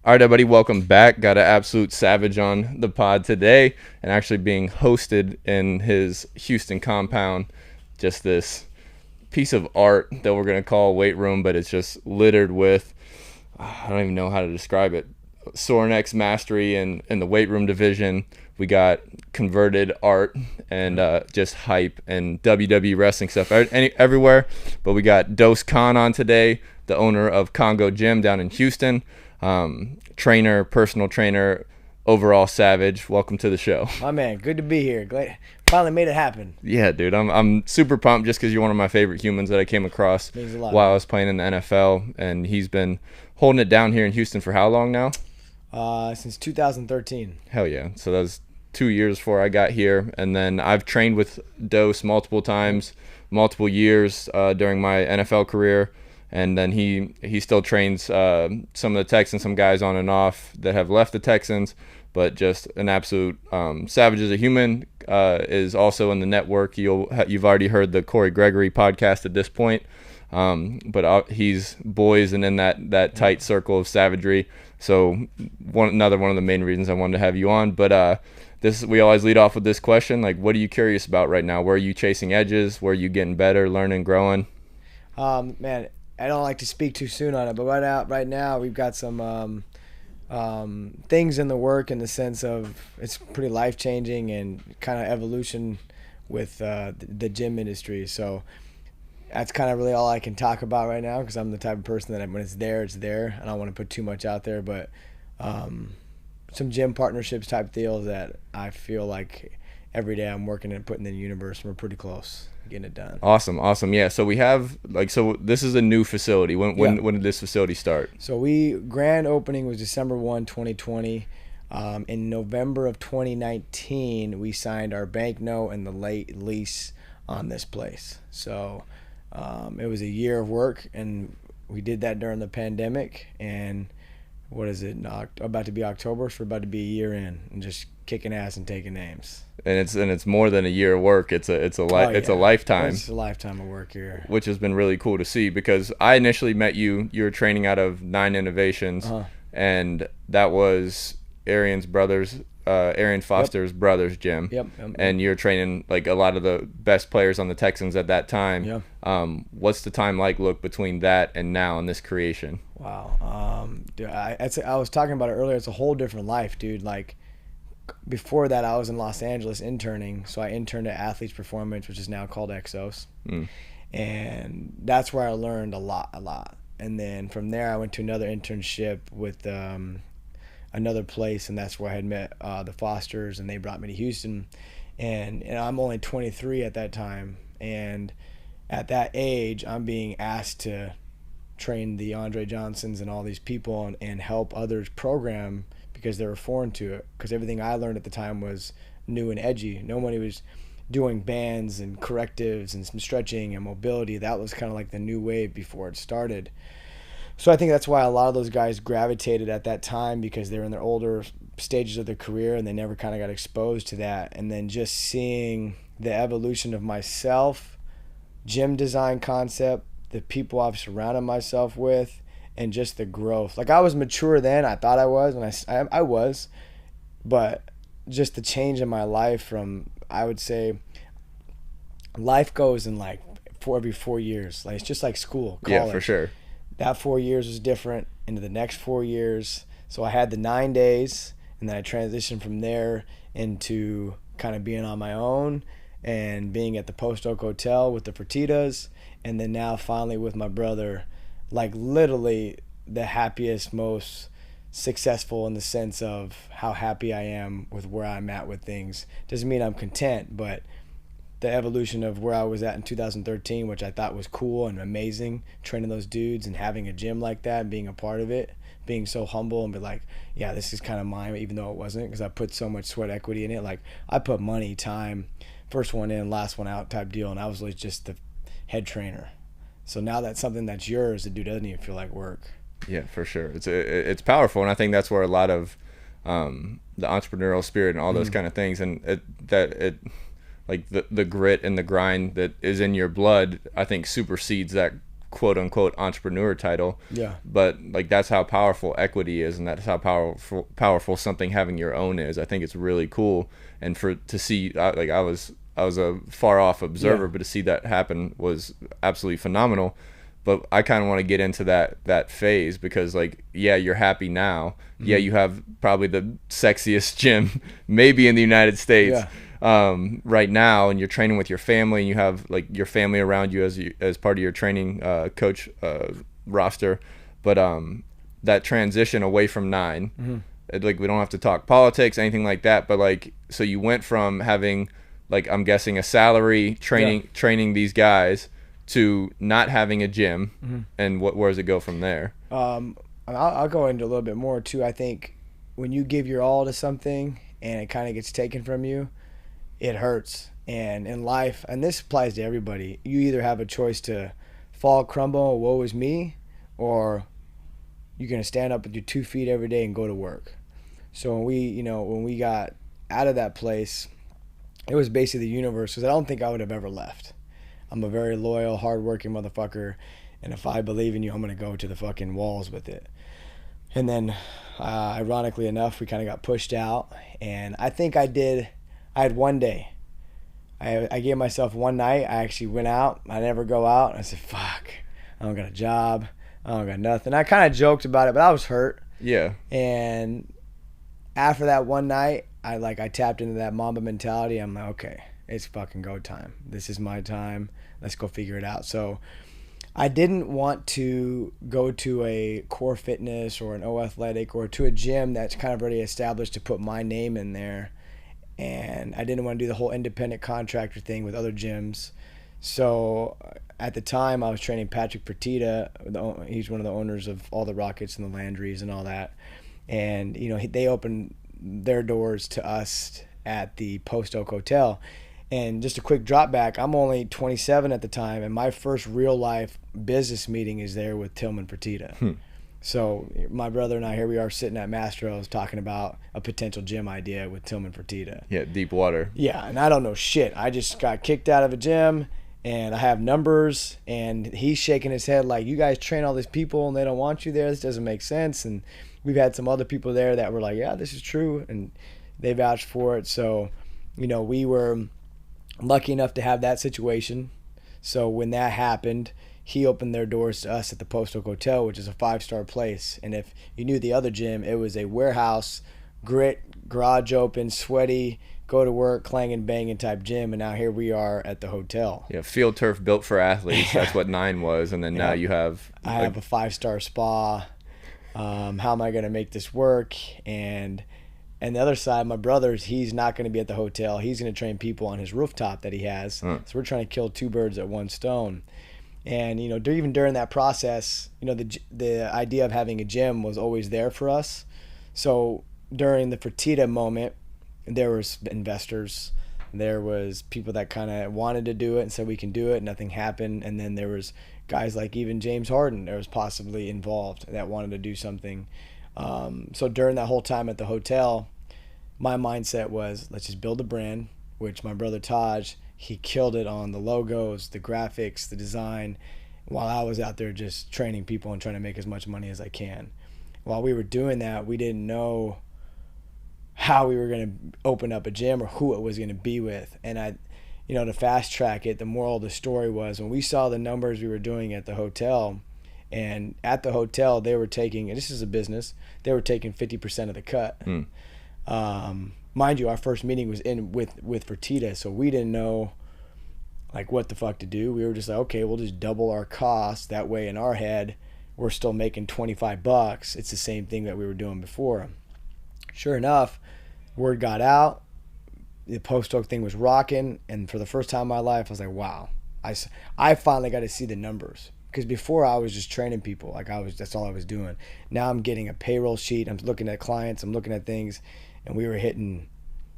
All right, everybody, welcome back. Got an absolute savage on the pod today and actually being hosted in his Houston compound. Just this piece of art that we're going to call weight room, but it's just littered with, I don't even know how to describe it, Sorinex mastery in the weight room division. We got converted art and just hype and WWE wrestling stuff everywhere. But we got Dos Khan on today, the owner of Khango Gym down in Houston. Trainer, personal trainer, overall savage. Welcome to the show. My man, good to be here. Glad finally made it happen. Yeah, dude, I'm super pumped just because you're one of my favorite humans that I came across Means a lot, while I was playing in the NFL, and he's been holding it down here in Houston for how long now? Since 2013. Hell yeah. So that was 2 years before I got here, and then I've trained with Dose multiple times, multiple years during my NFL career. And then he still trains some of the Texans, some guys on and off that have left the Texans, but just an absolute savage as a human. Is also in the network. You've already heard the Corey Gregory podcast at this point, but he's boys and in that tight circle of savagery. So another one of the main reasons I wanted to have you on. But we always lead off with this question: like, what are you curious about right now? Where are you chasing edges? Where are you getting better, learning, growing? Man, I don't like to speak too soon on it, but right now we've got some things in the work in the sense of it's pretty life-changing and kind of evolution with the gym industry. So that's kind of really all I can talk about right now because I'm the type of person that when it's there, it's there. I don't want to put too much out there, but some gym partnerships type deals that I feel like every day I'm working and putting in the universe. We're pretty close getting it done. Awesome. Yeah. So we have so this is a new facility. When did this facility start? So grand opening was December 1, 2020. In November of 2019, we signed our bank note and the late lease on this place. So it was a year of work, and we did that during the pandemic. And what is it? About to be October, so we're about to be a year in, and just kicking ass and taking names. And it's more than a year of work. It's a lifetime. It's a lifetime of work here, which has been really cool to see because I initially met you. You were training out of 9 Innovations, and that was Arian Foster's brother's gym. Yep. And you're training like a lot of the best players on the Texans at that time. Yeah. What's the time look between that and now in this creation? Wow. Dude, I was talking about it earlier. It's a whole different life, dude. Like, before that, I was in Los Angeles interning. So I interned at Athletes Performance, which is now called Exos. And that's where I learned a lot. And then from there, I went to another internship with another place, and that's where I had met the Fosters, and they brought me to Houston. And I'm only 23 at that time. And at that age, I'm being asked to train the Andre Johnsons and all these people and help others program because they were foreign to it. Because everything I learned at the time was new and edgy. Nobody was doing bands and correctives and some stretching and mobility. That was kind of like the new wave before it started. So I think that's why a lot of those guys gravitated at that time because they were in their older stages of their career and they never kind of got exposed to that. And then just seeing the evolution of myself, gym design concept, the people I've surrounded myself with, and just the growth. Like, I was mature then. I thought I was, and I was. But just the change in my life from, I would say, life goes in like every 4 years. Like, it's just like school, college. Yeah, for sure. That 4 years was different into the next 4 years. So I had the 9 days, and then I transitioned from there into kind of being on my own and being at the Post Oak Hotel with the Fertitas, and then now finally with my brother, like literally the happiest, most successful in the sense of how happy I am with where I'm at with things. Doesn't mean I'm content, but the evolution of where I was at in 2013, which I thought was cool and amazing, training those dudes and having a gym like that and being a part of it, being so humble and be like, yeah, this is kind of mine, even though it wasn't, because I put so much sweat equity in it. Like, I put money, time, first one in, last one out type deal, and I was like just the head trainer. So now that's something that's yours, the dude doesn't even feel like work. Yeah, for sure. It's powerful, and I think that's where a lot of the entrepreneurial spirit and all those kind of things, and like the grit and the grind that is in your blood, I think supersedes that quote unquote entrepreneur title. Yeah. But like that's how powerful equity is, and that's how powerful something having your own is. I think it's really cool, and to see like I was a far off observer, but to see that happen was absolutely phenomenal. But I kind of want to get into that phase because, like, yeah, you're happy now. Yeah, you have probably the sexiest gym maybe in the United States right now, and you're training with your family, and you have like your family around you as part of your training coach roster. But that transition away from Nine, like we don't have to talk politics, anything like that. But like, so you went from having, like, I'm guessing a salary training these guys to not having a gym, and where does it go from there? I'll go into a little bit more too. I think when you give your all to something and it kind of gets taken from you, it hurts. And in life, and this applies to everybody, you either have a choice to fall, crumble, woe is me, or you're gonna stand up with your 2 feet every day and go to work. So when we got out of that place, it was basically the universe, because I don't think I would have ever left. I'm a very loyal, hardworking motherfucker, and if I believe in you, I'm going to go to the fucking walls with it. And then, ironically enough, we kind of got pushed out, and I think I had one day. I gave myself one night. I actually went out. I never go out. I said, fuck, I don't got a job. I don't got nothing. I kind of joked about it, but I was hurt. Yeah. And after that one night, I tapped into that Mamba mentality. I'm like, okay, it's fucking go time. This is my time. Let's go figure it out. So I didn't want to go to a Core Fitness or an O Athletic or to a gym that's kind of already established to put my name in there. And I didn't want to do the whole independent contractor thing with other gyms. So at the time, I was training Patrick Fertitta. He's one of the owners of all the Rockets and the Landrys and all that. And, they opened their doors to us at the Post Oak Hotel. And just a quick drop back, I'm only 27 at the time, and my first real life business meeting is there with Tillman Fertitta. So my brother and I, here we are sitting at Mastro's talking about a potential gym idea with Tillman Fertitta. Yeah, deep water. Yeah, and I don't know shit. I just got kicked out of a gym, and I have numbers, and he's shaking his head like, you guys train all these people, and they don't want you there. This doesn't make sense. And we've had some other people there that were like, yeah, this is true, and they vouched for it. So, we were lucky enough to have that situation. So when that happened, he opened their doors to us at the Post Oak Hotel, which is a 5-star place. And if you knew the other gym, it was a warehouse, grit, garage open, sweaty, go to work, clanging, banging type gym. And now here we are at the hotel. Yeah, field turf built for athletes. That's what Nine was. And then now you have... I have a 5-star spa. How am I going to make this work? And the other side, my brother's, he's not going to be at the hotel. He's going to train people on his rooftop that he has. So we're trying to kill 2 birds at one stone. And, even during that process, the idea of having a gym was always there for us. So during the Fertitta moment, there was investors. There was people that kind of wanted to do it and said we can do it. Nothing happened. And then there was guys like even James Harden that was possibly involved that wanted to do something. So during that whole time at the hotel, my mindset was, let's just build a brand, which my brother Taj, he killed it on the logos, the graphics, the design, while I was out there just training people and trying to make as much money as I can. While we were doing that, we didn't know how we were going to open up a gym or who it was going to be with. And to fast track it, the moral of the story was when we saw the numbers we were doing at the hotel, and at the hotel they were taking, and this is a business, they were taking 50% of the cut. Mind you, our first meeting was with Fertitta, so we didn't know what the fuck to do. We were just like, okay, we'll just double our costs. That way in our head, we're still making $25. It's the same thing that we were doing before. Sure enough, word got out. The Post Oak thing was rocking, and for the first time in my life, I was like, wow. I finally got to see the numbers. Because before I was just training people, that's all I was doing. Now I'm getting a payroll sheet. I'm looking at clients. I'm looking at things. And we were hitting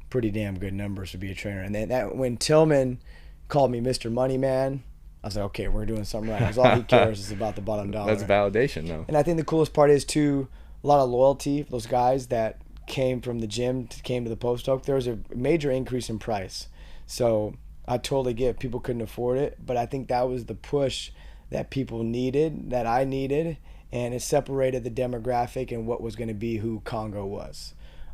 pretty damn good numbers to be a trainer. And then when Tillman called me Mr. Money Man, I was like, okay, we're doing something right. Because all he cares is about the bottom dollar. That's validation, though. And I think the coolest part is, too, a lot of loyalty for those guys that came from the gym, came to the Post Oak. There was a major increase in price. So I totally get it. People couldn't afford it. But I think that was the push that people needed, that I needed, and it separated the demographic and what was going to be who Khango was.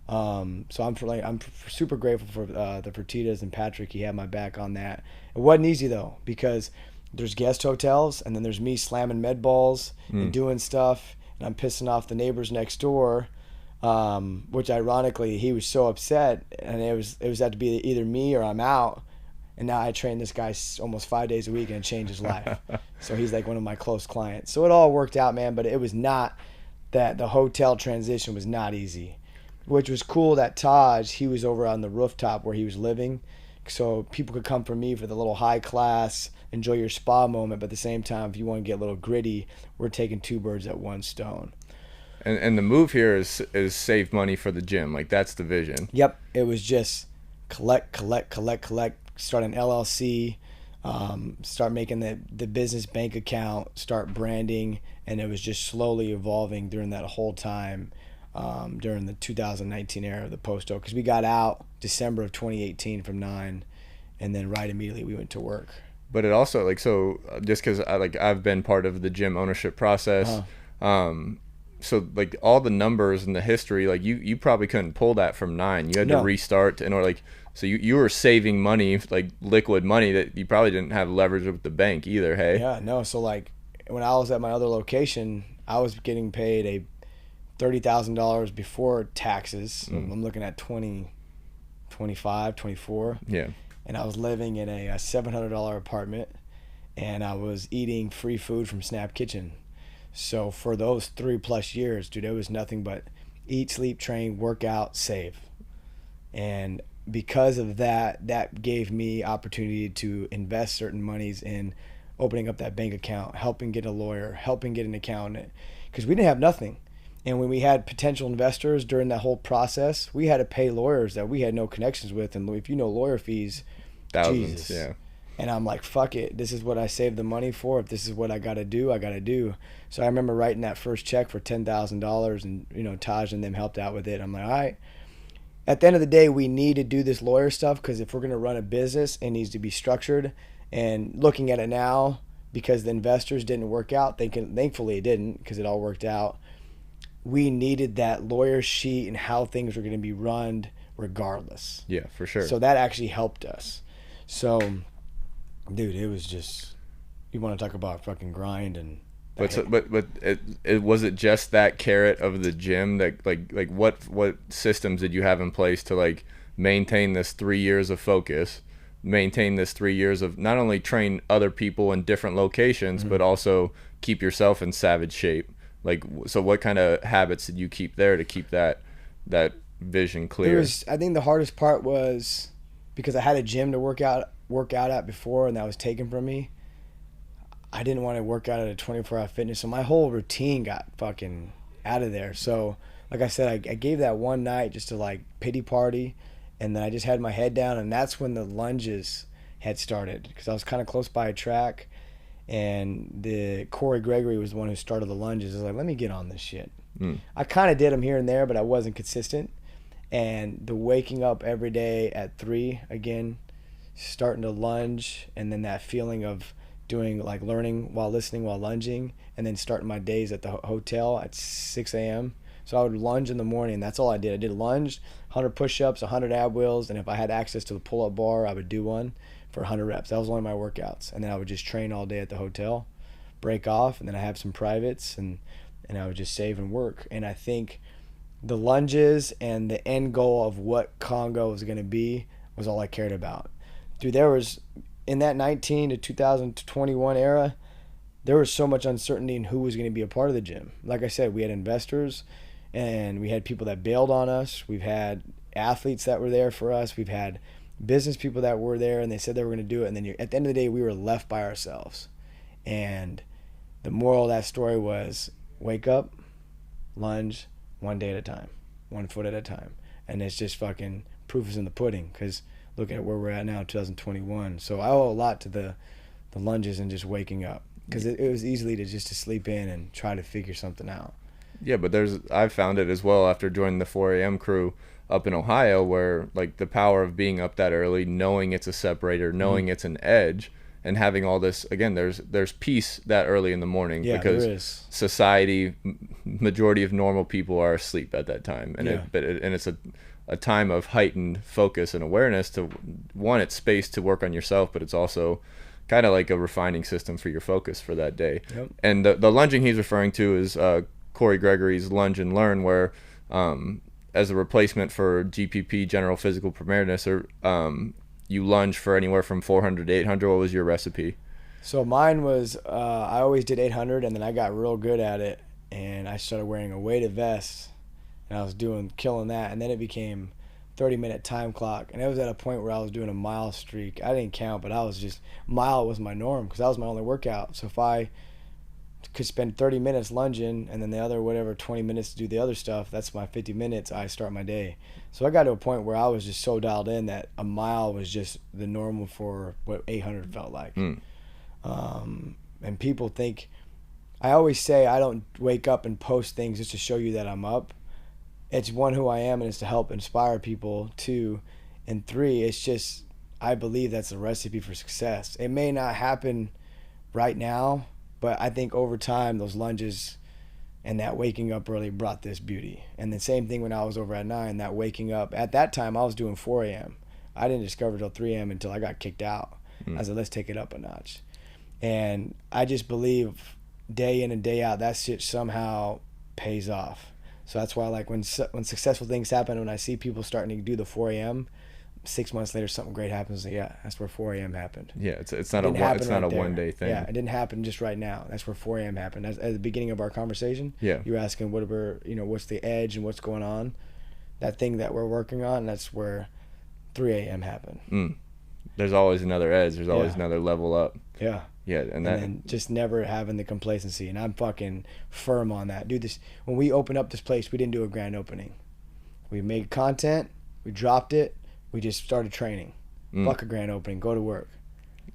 So I'm super grateful for the Fertitas and Patrick. He had my back on that. It wasn't easy though, because there's guest hotels and then there's me slamming med balls and doing stuff, and I'm pissing off the neighbors next door. Which ironically he was so upset, and it was had to be either me or I'm out. And now I train this guy almost 5 days a week, and it changed his life. So he's like one of my close clients. So it all worked out, man. But it was not that the hotel transition was not easy, which was cool that Taj, he was over on the rooftop where he was living. So people could come from me for the little high class, enjoy your spa moment. But at the same time, if you want to get a little gritty, we're taking two birds at one stone. And the move here is save money for the gym. Like, that's the vision. Yep. It was just collect, start an LLC, start making the business bank account, start branding. And it was just slowly evolving during that whole time, during the 2019 era of the post-O. Because we got out December of 2018 from 9, and then right immediately we went to work. But it also, like, so just because I've been part of the gym ownership process, so like all the numbers and the history, like you probably couldn't pull that from 9. You had to restart in order, like, so you were saving money, like liquid money that you probably didn't have leverage with the bank either. Hey. Yeah, no. So like when I was at my other location, I was getting paid a $30,000 before taxes. I'm looking at 25, 24. Yeah. And I was living in a $700 apartment, and I was eating free food from Snap Kitchen. So for those 3+ years, dude, it was nothing but eat, sleep, train, work out, save. And because of that, that gave me opportunity to invest certain monies in opening up that bank account, helping get a lawyer, helping get an accountant, because we didn't have nothing. And when we had potential investors during that whole process, we had to pay lawyers that we had no connections with. And if you know lawyer fees, thousands, Jesus. yeah. And I'm like, fuck it. This is what I saved the money for. If this is what I got to do, I got to do. So I remember writing that first check for $10,000, and, Taj and them helped out with it. I'm like, all right. At the end of the day, we need to do this lawyer stuff, because if we're going to run a business, it needs to be structured. And looking at it now, because the investors didn't work out, thankfully it didn't, because it all worked out. We needed that lawyer sheet and how things were going to be run regardless. Yeah, for sure. So that actually helped us. So, dude, it was just, you want to talk about fucking grind and. But it was it just that carrot of the gym that like what systems did you have in place to like maintain this 3 years of focus, maintain this 3 years of not only train other people in different locations, but also keep yourself in savage shape? Like, so what kind of habits did you keep there to keep that vision clear? I think the hardest part was because I had a gym to work out at before, and that was taken from me. I didn't want to work out at a 24-hour fitness, so my whole routine got fucking out of there. So, like I said, I gave that one night just to like pity party, and then I just had my head down, and that's when the lunges had started, because I was kind of close by a track, and the Corey Gregory was the one who started the lunges. I was like, let me get on this shit. I kind of did them here and there, but I wasn't consistent. And the waking up every day at 3 again, starting to lunge, and then that feeling of doing like learning while listening while lunging, and then starting my days at the hotel at 6 a.m. So I would lunge in the morning. That's all I did. I did lunge, 100 push-ups, 100 ab wheels, and if I had access to the pull-up bar, I would do one for 100 reps. That was one of my workouts. And then I would just train all day at the hotel, break off, and then I have some privates, and I would just save and work. And I think the lunges and the end goal of what Khango was going to be was all I cared about. Dude, there was, in that 19 to 2021 era, there was so much uncertainty in who was going to be a part of the gym. Like I said, we had investors, and we had people that bailed on us. We've had athletes that were there for us. We've had business people that were there, and they said they were going to do it. And then at the end of the day, we were left by ourselves. And the moral of that story was wake up, lunge, one day at a time, 1 foot at a time. And it's just fucking proof is in the pudding, because look at where we're at now, 2021. So I owe a lot to the lunges and just waking up, because it was easily to sleep in and try to figure something out. Yeah, but I've found it as well after joining the 4 a.m. crew up in Ohio, where like the power of being up that early, knowing it's a separator, knowing it's an edge, and having all this, again, there's peace that early in the morning, Yeah, because there is. society, majority of normal people are asleep at that time, and Yeah. and it's a time of heightened focus and awareness to, one, it's space to work on yourself, but it's also kind of like a refining system for your focus for that day. Yep. And the lunging he's referring to is Corey Gregory's Lunge and Learn, where as a replacement for GPP, general physical preparedness, or you lunge for anywhere from 400 to 800. What was your recipe? So mine was, I always did 800, and then I got real good at it, and I started wearing a weighted vest, and I was killing that, and then it became 30-minute time clock, and it was at a point where I was doing a mile streak. I didn't count, but I was just, mile was my norm, because that was my only workout. So if I could spend 30 minutes lunging, and then the other, whatever, 20 minutes to do the other stuff, that's my 50 minutes, I start my day. So I got to a point where I was just so dialed in that a mile was just the normal for what 800 felt like. And people think, I always say I don't wake up and post things just to show you that I'm up. It's one, who I am, and it's to help inspire people. Two, and three, it's just, I believe that's a recipe for success. It may not happen right now, but I think over time those lunges and that waking up early brought this beauty. And the same thing when I was over at 9, that waking up. At that time I was doing 4 a.m. I didn't discover till 3 a.m. until I got kicked out. I said, let's take it up a notch. And I just believe day in and day out that shit somehow pays off. So that's why, like, when successful things happen, when I see people starting to do the 4 a.m., 6 months later something great happens. Like, yeah, that's where 4 a.m. happened. Yeah, it's not a one day thing. Yeah, it didn't happen just right now. That's where 4 a.m. happened. At the beginning of our conversation, yeah, you were asking what's the edge and what's going on. That thing that we're working on, that's where 3 a.m. happened. There's always another edge. There's always another level up. Yeah. Yeah, and then just never having the complacency, and I'm fucking firm on that, dude. When we opened up this place, we didn't do a grand opening. We made content, we dropped it, we just started training. Fuck a grand opening, go to work.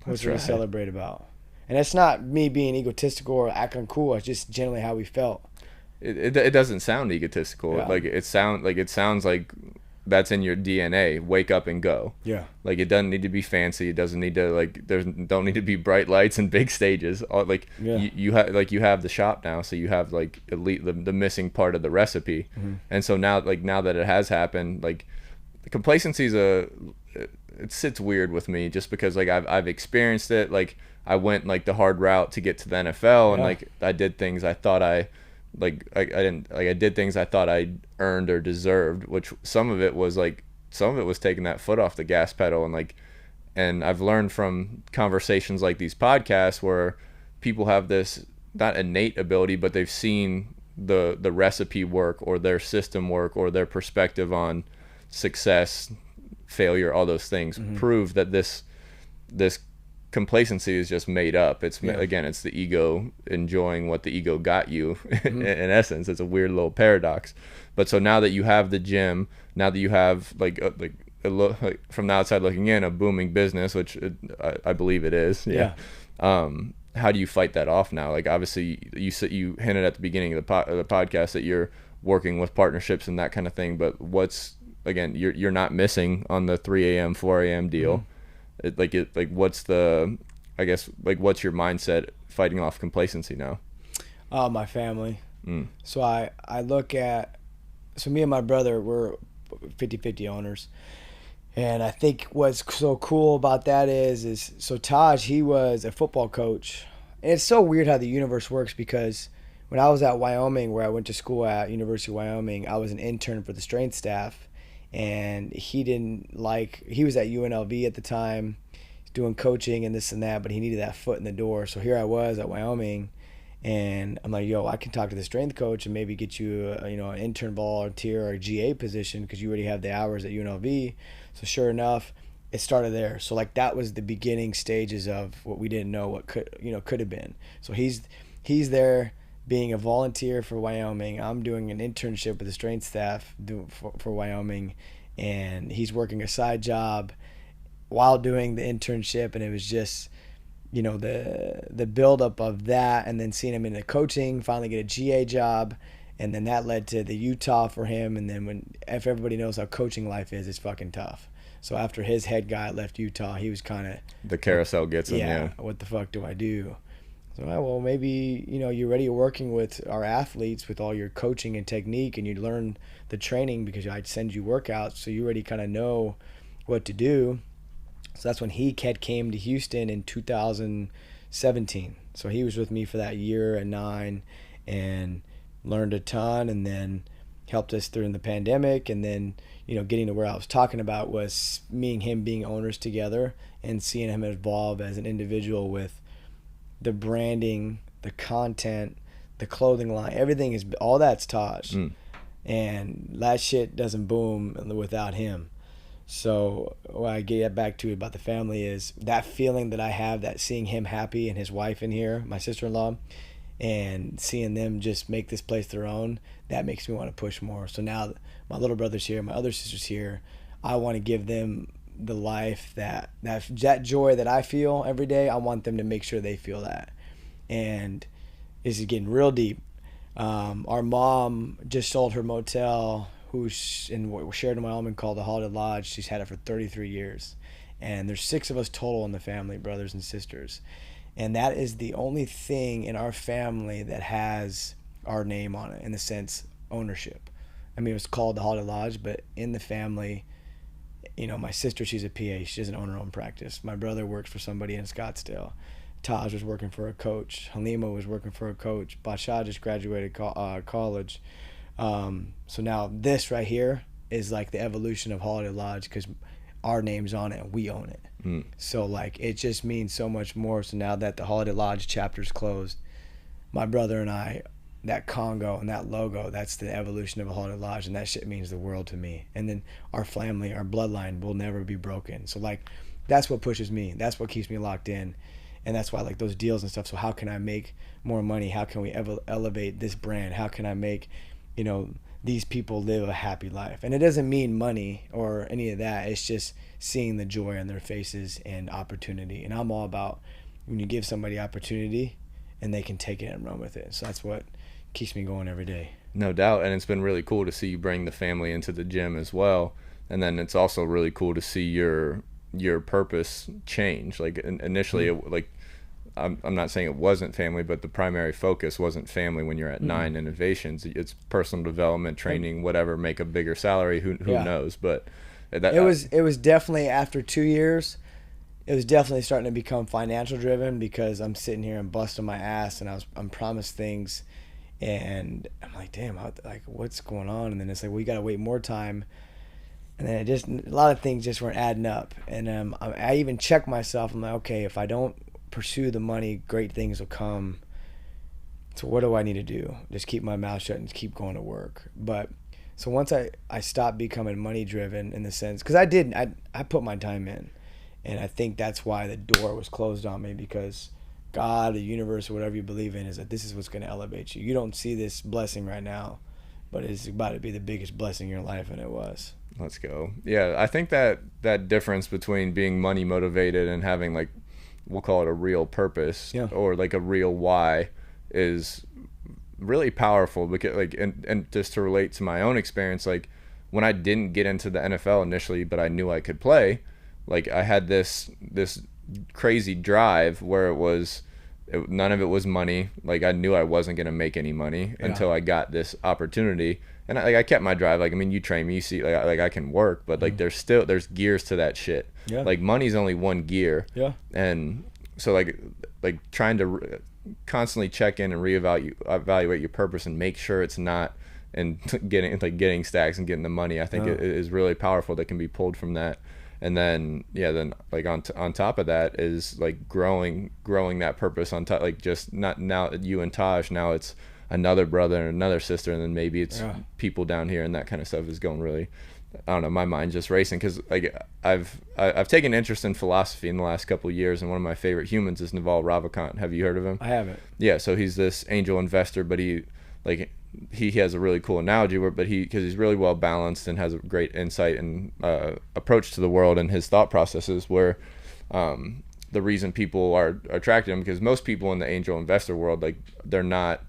What's there to celebrate about? And it's not me being egotistical or acting cool. It's just generally how we felt. It doesn't sound egotistical. Yeah. Like it sounds like that's in your DNA. Wake up and go. Yeah. Like, it doesn't need to be fancy. It doesn't need to, like, don't need to be bright lights and big stages. Like, you have the shop now, so you have, like, elite the missing part of the recipe. And so now that it has happened, like, the complacency it sits weird with me, just because, like, I've experienced it. Like, I went, like, the hard route to get to the NFL, and like, I did things I thought I did things I thought I earned or deserved, which some of it was taking that foot off the gas pedal, and I've learned from conversations like these podcasts where people have this not innate ability, but they've seen the recipe work, or their system work, or their perspective on success, failure, all those things prove that this complacency is just made up. Again, it's the ego enjoying what the ego got you. In essence, it's a weird little paradox. But so now that you have the gym, now that you have like from the outside looking in, a booming business, which I believe it is. Yeah. How do you fight that off now? Like, obviously you hinted at the beginning of the podcast that you're working with partnerships and that kind of thing, but you're not missing on the 3 a.m. 4 a.m. deal. What's your mindset fighting off complacency now? My family. So I look at, me and my brother, we're 50-50 owners, and I think what's so cool about that is so Taj, he was a football coach, and it's so weird how the universe works, because when I was at Wyoming, where I went to school at University of Wyoming, I was an intern for the strength staff, and he was at UNLV at the time, doing coaching and this and that, but he needed that foot in the door. So here I was at Wyoming, and I'm like, yo, I can talk to the strength coach and maybe get you an intern volunteer or a GA position, because you already have the hours at UNLV. So sure enough, it started there. So like, that was the beginning stages of what we didn't know what could have been. So he's there being a volunteer for Wyoming. I'm doing an internship with the strength staff for Wyoming, and he's working a side job while doing the internship. And it was just, the buildup of that, and then seeing him in the coaching, finally get a GA job. And then that led to the Utah for him. And then if everybody knows how coaching life is, it's fucking tough. So after his head guy left Utah, he was kind of the carousel gets him. yeah, what the fuck do I do? So well, maybe you're already working with our athletes with all your coaching and technique, and you learn the training because I'd send you workouts, so you already kind of know what to do. So that's when he came to Houston in 2017. So he was with me for that year and 9, and learned a ton, and then helped us during the pandemic. And then getting to where I was talking about was me and him being owners together and seeing him evolve as an individual with the branding, the content, the clothing line, everything is all that's Taj. And that shit doesn't boom without him. So what I get back to about the family is that feeling that I have, that seeing him happy and his wife in here, my sister-in-law, and seeing them just make this place their own, that makes me want to push more. So now my little brother's here, my other sister's here, I want to give them the life that joy that I feel every day. I want them to make sure they feel that. And this is getting real deep. Our mom just sold her motel, who's in Sheridan, Wyoming, called the Holiday Lodge. She's had it for 33 years. And there's 6 of us total in the family, brothers and sisters. And that is the only thing in our family that has our name on it, in the sense ownership. I mean, it was called the Holiday Lodge, but in the family, my sister, she's a PA. She doesn't own her own practice. My brother works for somebody in Scottsdale. Taj was working for a coach. Halima was working for a coach. Basha just graduated college. So now this right here is like the evolution of Holiday Lodge, because our name's on it and we own it. So like it just means so much more. So now that the Holiday Lodge chapter's closed, my brother and I, that Khango and that logo, that's the evolution of a Holiday Lodge, and that shit means the world to me. And then our family, our bloodline will never be broken. So like that's what pushes me. That's what keeps me locked in. And that's why I like those deals and stuff. So how can I make more money? How can we elevate this brand? How can I make, these people live a happy life? And it doesn't mean money or any of that. It's just seeing the joy on their faces and opportunity. And I'm all about when you give somebody opportunity and they can take it and run with it. So that's what keeps me going every day. No doubt. And it's been really cool to see you bring the family into the gym as well. And then it's also really cool to see your purpose change. Like initially, I'm not saying it wasn't family, but the primary focus wasn't family when you're at 9 innovations. It's personal development, training, whatever, make a bigger salary. Who knows? But it was definitely after 2 years, it was definitely starting to become financial driven, because I'm sitting here and busting my ass, and I'm promised things, and I'm like, damn, what's going on? And then it's like, well, you got to wait more time. And then a lot of things just weren't adding up. And I even checked myself. I'm like, okay, if I don't pursue the money, great things will come. So what do I need to do? Just keep my mouth shut and keep going to work. But so once I stopped becoming money driven, in the sense, because I put my time in, and I think that's why the door was closed on me, because God, the universe, or whatever you believe in, is that this is what's going to elevate you. You don't see this blessing right now, but it's about to be the biggest blessing in your life, and it was. Let's go. Yeah, I think that difference between being money motivated and having, like, we'll call it a real purpose, or like a real why, is really powerful. Because like, and just to relate to my own experience, like when I didn't get into the NFL initially, but I knew I could play, like I had this crazy drive where none of it was money. Like I knew I wasn't gonna make any money until I got this opportunity. And I kept my drive. Like, I mean, you train me, you see, like I can work, but like there's gears to that shit. Yeah. Like money's only one gear. Yeah. And so like trying to constantly check in and evaluate your purpose and make sure it's not and getting stacks and getting the money. I think it is really powerful that can be pulled from that. And then like on top of that is like growing that purpose on top. Like just not now you and Taj, now it's another brother and another sister, and then maybe it's people down here, and that kind of stuff is going really, I don't know, my mind's just racing, because like I've taken interest in philosophy in the last couple of years, and one of my favorite humans is Naval Ravikant. Have you heard of him? I haven't. Yeah, so he's this angel investor, but he has a really cool analogy because he's really well balanced and has a great insight and approach to the world, and his thought processes where the reason people are attracted to him, because most people in the angel investor world, like they're not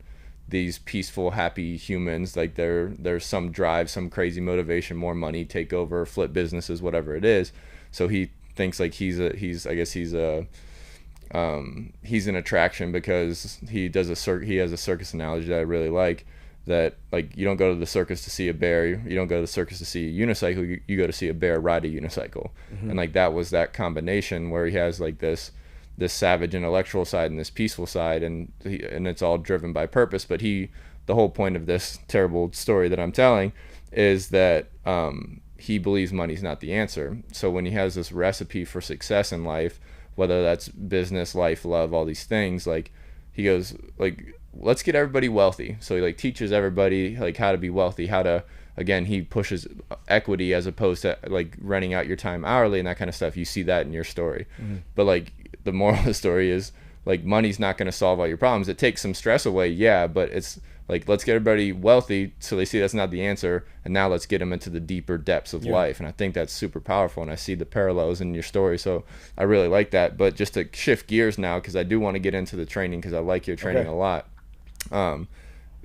these peaceful, happy humans. Like there's some drive, some crazy motivation, more money, take over, flip businesses, whatever it is. So he thinks like he's an attraction because he has a circus analogy that I really like, that like you don't go to the circus to see a bear, you don't go to the circus to see a unicycle, you go to see a bear ride a unicycle. And like that was that combination where he has like this savage intellectual side and this peaceful side, and it's all driven by purpose. But the whole point of this terrible story that I'm telling is that he believes money's not the answer. So when he has this recipe for success in life, whether that's business, life, love, all these things, like he goes like, let's get everybody wealthy. So he like teaches everybody like how to be wealthy, how to, again, he pushes equity as opposed to like renting out your time hourly and that kind of stuff. You see that in your story. But like the moral of the story is like money's not going to solve all your problems. It takes some stress away, yeah, but it's like, let's get everybody wealthy so they see that's not the answer, and now let's get them into the deeper depths of life. And I think that's super powerful, and I see the parallels in your story, so I really like that. But just to shift gears now, because I do want to get into the training, because I like your training a lot.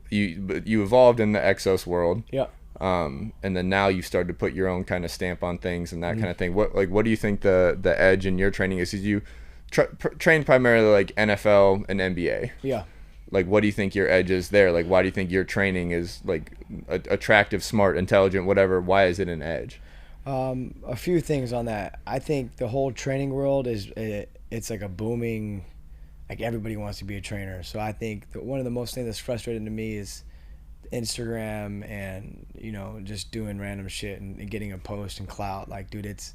You evolved in the Exos world, and then now you've started to put your own kind of stamp on things and that kind of thing. What do you think the edge in your training is? You train primarily like NFL and NBA. Like, what do you think your edge is there? Like, why do you think your training is like attractive, smart, intelligent, whatever? Why is it an edge? A few things on that. I think the whole training world it's like a booming, like everybody wants to be a trainer. So I think that one of the most things that's frustrating to me is Instagram and, you know, just doing random shit and getting a post and clout. Like, dude, it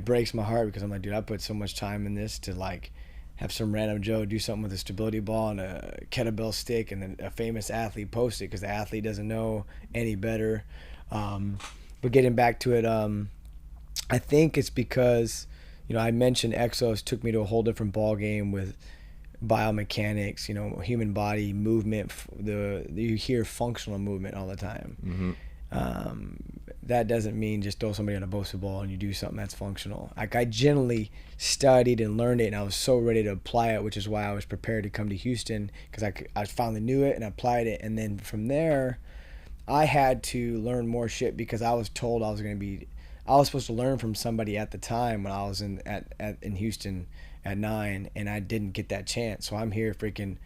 breaks my heart because I'm like, dude, I put so much time in this to like have some random Joe do something with a stability ball and a kettlebell stick, and then a famous athlete post it because the athlete doesn't know any better. But getting back to it, I think it's because, you know, I mentioned Exos took me to a whole different ball game with biomechanics, you know, human body movement. You hear functional movement all the time. That doesn't mean just throw somebody on a BOSU ball and you do something that's functional. Like, I generally studied and learned it, and I was so ready to apply it, which is why I was prepared to come to Houston, because I finally knew it and applied it. And then from there, I had to learn more shit because I was told I was supposed to learn from somebody at the time when I was in Houston at 9, and I didn't get that chance. So I'm here freaking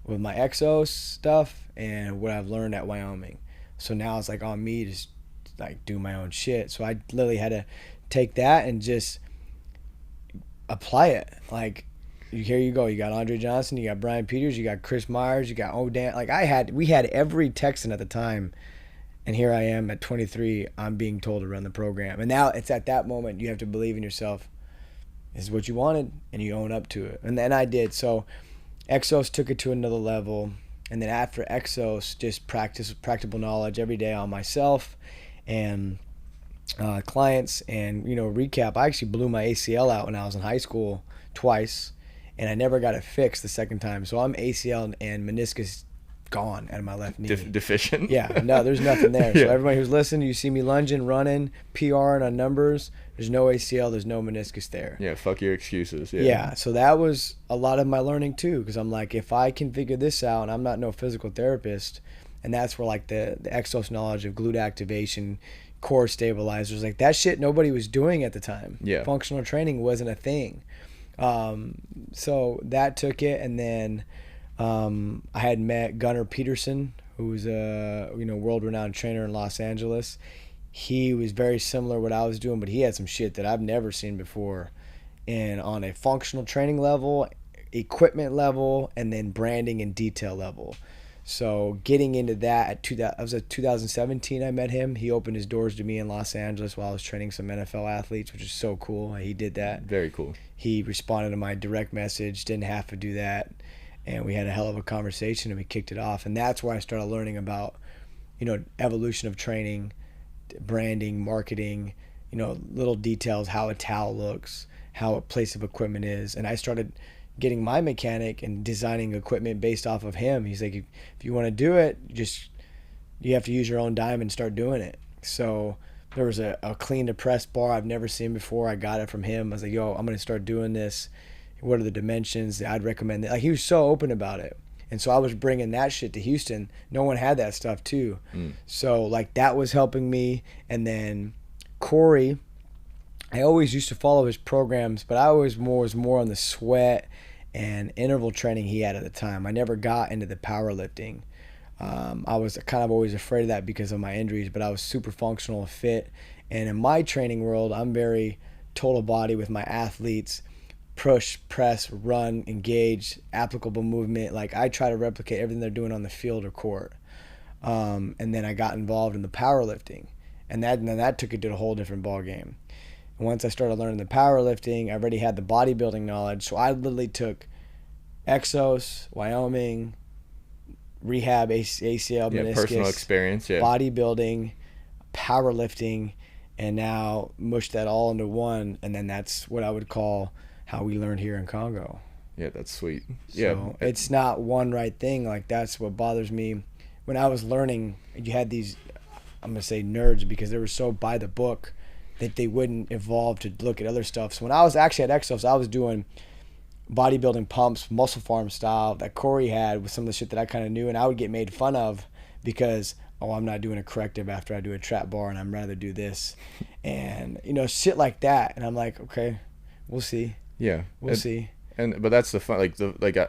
with my Exos stuff and what I've learned at Wyoming. So now it's like on me to like do my own shit. So I literally had to take that and just apply it. Like, here you go. You got Andre Johnson, you got Brian Peters, you got Chris Myers, you got Odan. Like, we had every Texan at the time, and here I am at 23. I'm being told to run the program, and now it's at that moment you have to believe in yourself. This is what you wanted, and you own up to it. And then I did. So Exos took it to another level. And then after Exos, just practical knowledge every day on myself and clients. And, you know, recap, I actually blew my ACL out when I was in high school twice, and I never got it fixed the second time. So I'm ACL and meniscus gone out of my left knee. Deficient? Yeah, no, there's nothing there. So everybody who's listening, you see me lunging, running, PRing on numbers, there's no ACL, there's no meniscus there. Yeah, fuck your excuses. Yeah, so that was a lot of my learning too, because I'm like, if I can figure this out, and I'm not no physical therapist, and that's where like the Exos knowledge of glute activation, core stabilizers, like that shit nobody was doing at the time. Yeah. Functional training wasn't a thing. So that took it, and then I had met Gunnar Peterson, who's a world-renowned trainer in Los Angeles. He was very similar to what I was doing, but he had some shit that I've never seen before, and on a functional training level, equipment level, and then branding and detail level. So getting into that I was at 2017 I met him. He opened his doors to me in Los Angeles while I was training some NFL athletes, which is so cool. He did that. Very cool. He responded to my direct message, didn't have to do that. And we had a hell of a conversation, and we kicked it off. And that's where I started learning about, you know, evolution of training, branding, marketing, you know, little details, how a towel looks, how a place of equipment is. And I started getting my mechanic and designing equipment based off of him. He's like, if you want to do it, you have to use your own dime and start doing it. So there was a clean to press bar I've never seen before. I got it from him. I was like, yo, I'm going to start doing this. What are the dimensions? I'd recommend it. Like, he was so open about it. And so I was bringing that shit to Houston. No one had that stuff too. So like that was helping me. And then Corey, I always used to follow his programs, but I always was more on the sweat and interval training he had at the time. I never got into the powerlifting. I was kind of always afraid of that because of my injuries, but I was super functional and fit. And in my training world, I'm very total body with my athletes. Push, press, run, engage, applicable movement. Like I try to replicate everything they're doing on the field or court. And then I got involved in the powerlifting, and that took it to a whole different ball game. And once I started learning the powerlifting, I already had the bodybuilding knowledge. So I literally took Exos, Wyoming, rehab, ACL, meniscus, personal experience, bodybuilding, powerlifting, and now mushed that all into one. And then that's what I would call how we learned here in Khango. Yeah, that's sweet. So it's not one right thing. Like that's what bothers me. When I was learning, you had these, I'm going to say nerds, because they were so by the book that they wouldn't evolve to look at other stuff. So when I was actually at Exos, I was doing bodybuilding pumps, muscle farm style that Corey had with some of the shit that I kind of knew, and I would get made fun of because, oh, I'm not doing a corrective after I do a trap bar and I'd rather do this. And, shit like that. And I'm like, okay, we'll see. Yeah. We'll see. But that's the fun.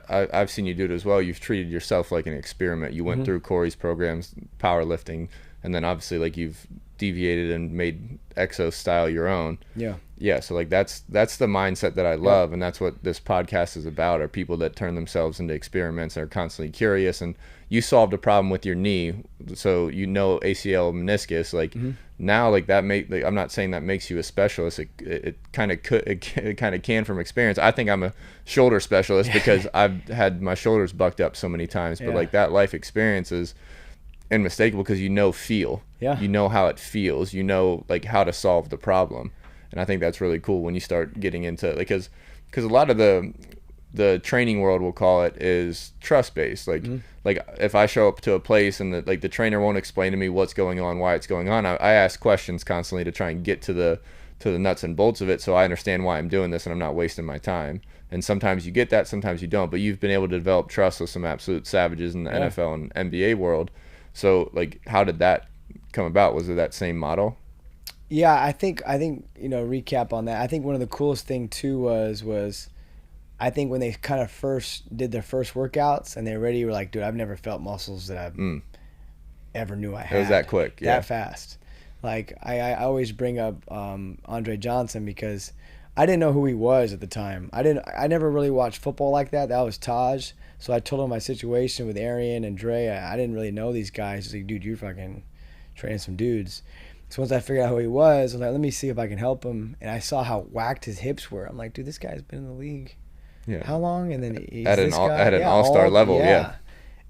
I've seen you do it as well. You've treated yourself like an experiment. You went through Corey's programs, powerlifting, and then obviously like you've deviated and made Exo style your own. Yeah. So like that's the mindset that I love, and that's what this podcast is about. Are people that turn themselves into experiments and are constantly curious. And you solved a problem with your knee, so ACL, meniscus. Like now, like that I'm not saying that makes you a specialist. It kind of can from experience. I think I'm a shoulder specialist because I've had my shoulders bucked up so many times. But like that life experience is unmistakable because you know how it feels. You know like how to solve the problem. And I think that's really cool when you start getting into because a lot of the training world, we'll call it, is trust based. Like if I show up to a place and the trainer won't explain to me what's going on, why it's going on, I ask questions constantly to try and get to the nuts and bolts of it, so I understand why I'm doing this and I'm not wasting my time. And sometimes you get that, sometimes you don't. But you've been able to develop trust with some absolute savages in the NFL and NBA world. So like, how did that come about? Was it that same model? Yeah, I think recap on that. I think one of the coolest thing too was I think when they kind of first did their first workouts and they already were like, dude, I've never felt muscles that I ever knew I had. It was that quick, that fast. Like I always bring up Andre Johnson because I didn't know who he was at the time. I never really watched football like that. That was Taj. So I told him my situation with Arian and Dre. I didn't really know these guys. He's like, dude, you're fucking training some dudes. So once I figured out who he was, I was like, let me see if I can help him. And I saw how whacked his hips were. I'm like, dude, this guy's been in the league how long? And then he's at an all-star level,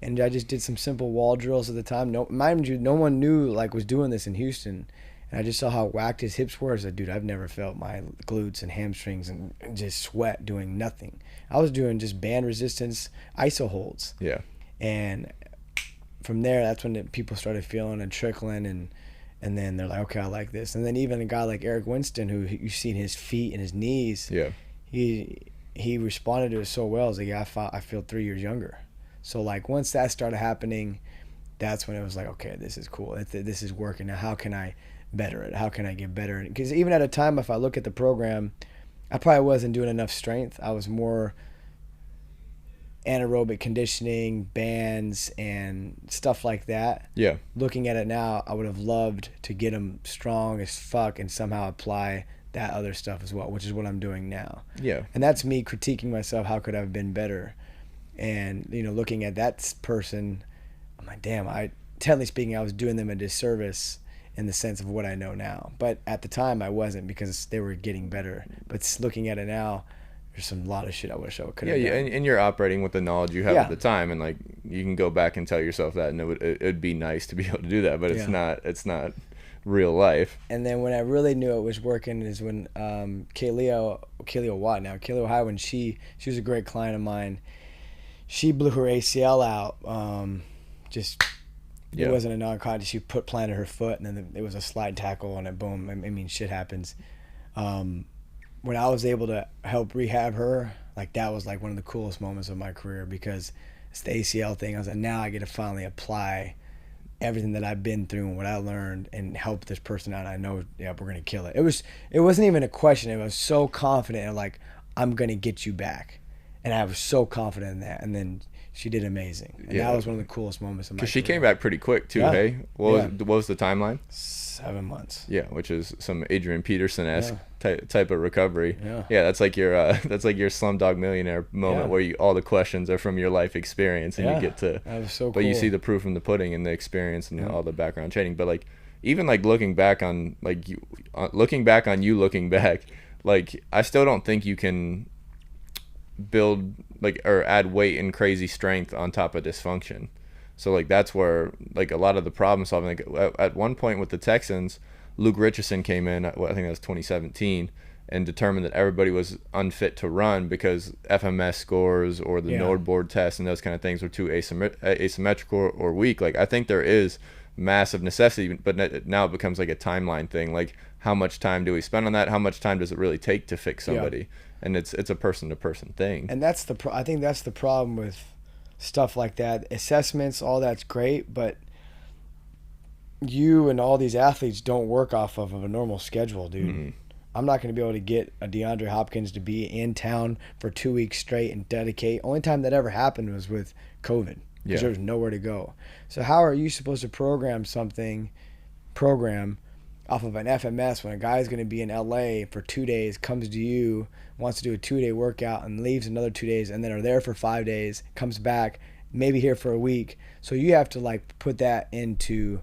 And I just did some simple wall drills at the time. Mind you, no one knew was doing this in Houston. And I just saw how whacked his hips were. I said, dude, I've never felt my glutes and hamstrings and just sweat doing nothing. I was doing just band resistance, iso holds. Yeah. And from there, that's when people started feeling and trickling, and then they're like, okay, I like this. And then even a guy like Eric Winston, who you've seen his feet and his knees, he responded to it so well. It's like, yeah, I feel 3 years younger. So like once that started happening, that's when it was like, okay, this is cool. This is working. Now how can I better it? How can I get better? Because even at a time, if I look at the program, I probably wasn't doing enough strength. I was more anaerobic conditioning, bands, and stuff like that. Yeah. Looking at it now, I would have loved to get them strong as fuck and somehow apply that other stuff as well, which is what I'm doing now. Yeah. And that's me critiquing myself. How could I have been better? And, looking at that person, I'm like, damn, technically speaking, I was doing them a disservice in the sense of what I know now. But at the time, I wasn't, because they were getting better. But looking at it now, there's a lot of shit I wish I could have done. Yeah, and you're operating with the knowledge you have at the time, and like you can go back and tell yourself that, and it'd be nice to be able to do that, but it's not real life. And then when I really knew it was working is when Kayleo High, when she was a great client of mine. She blew her ACL out. It wasn't a non-contact. She planted her foot, and then it was a slide tackle, and it boom. I mean, shit happens. When I was able to help rehab her, like that was like one of the coolest moments of my career, because it's the ACL thing. I was like, now I get to finally apply everything that I've been through and what I learned and help this person out. I know, yeah, we're gonna kill it. It wasn't even a question. I was so confident and like, I'm gonna get you back, and I was so confident in that. And then she did amazing, and that was one of the coolest moments of my career. Because she came back pretty quick too. Yeah. Hey, what was the timeline? 7 months. Yeah, which is some Adrian Peterson-esque type of recovery. Yeah, that's like your Slumdog Millionaire moment where all the questions are from your life experience, and you get to. That was so but cool. you see the proof in the pudding and the experience and all the background training. But like even like looking back on you looking back, like I still don't think you can build like or add weight and crazy strength on top of dysfunction. So like that's where like a lot of the problem solving. Like at one point with the Texans, Luke Richardson came in. I think that was 2017, and determined that everybody was unfit to run because FMS scores or the Nord board test and those kind of things were too asymmetrical or weak. Like I think there is massive necessity, but now it becomes like a timeline thing. Like how much time do we spend on that? How much time does it really take to fix somebody? Yeah. And it's a person to person thing. And that's I think that's the problem with stuff like that. Assessments, all that's great, but you and all these athletes don't work off of a normal schedule, dude. Mm-hmm. I'm not going to be able to get a Deandre Hopkins to be in town for 2 weeks straight and dedicate. Only time that ever happened was with COVID because there was nowhere to go. So how are you supposed to program off of an FMS when a guy's going to be in LA for 2 days, comes to you, wants to do a 2-day workout and leaves another 2 days and then are there for 5 days, comes back, maybe here for a week. So you have to like put that into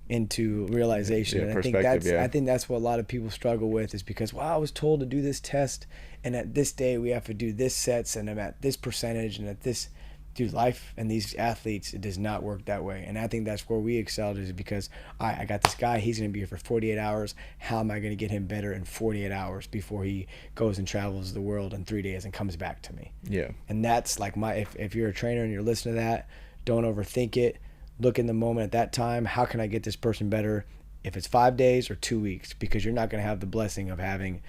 realization. And I think that's what a lot of people struggle with is because, I was told to do this test and at this day we have to do this sets and I'm at this percentage and at this. Dude, life and these athletes, it does not work that way. And I think that's where we excelled is because I got this guy, he's going to be here for 48 hours. How am I going to get him better in 48 hours before he goes and travels the world in 3 days and comes back to me? Yeah. And that's like if you're a trainer and you're listening to that, don't overthink it. Look in the moment at that time. How can I get this person better if it's 5 days or 2 weeks? Because you're not going to have the blessing of having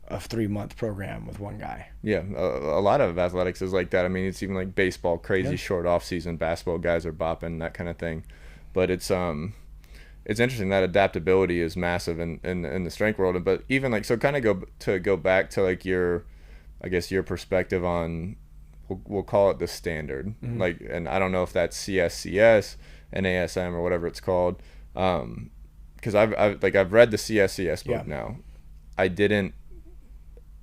a 3-month program with one guy. Yeah, a lot of athletics is like that. I mean, it's even like baseball, crazy short off season. Basketball guys are bopping, that kind of thing. But it's interesting that adaptability is massive in the strength world. But even like so, kind of go back to like your perspective on we'll call it the standard. Mm-hmm. Like, and I don't know if that's CSCS, NASM, or whatever it's called. Because I've read the CSCS book now. I didn't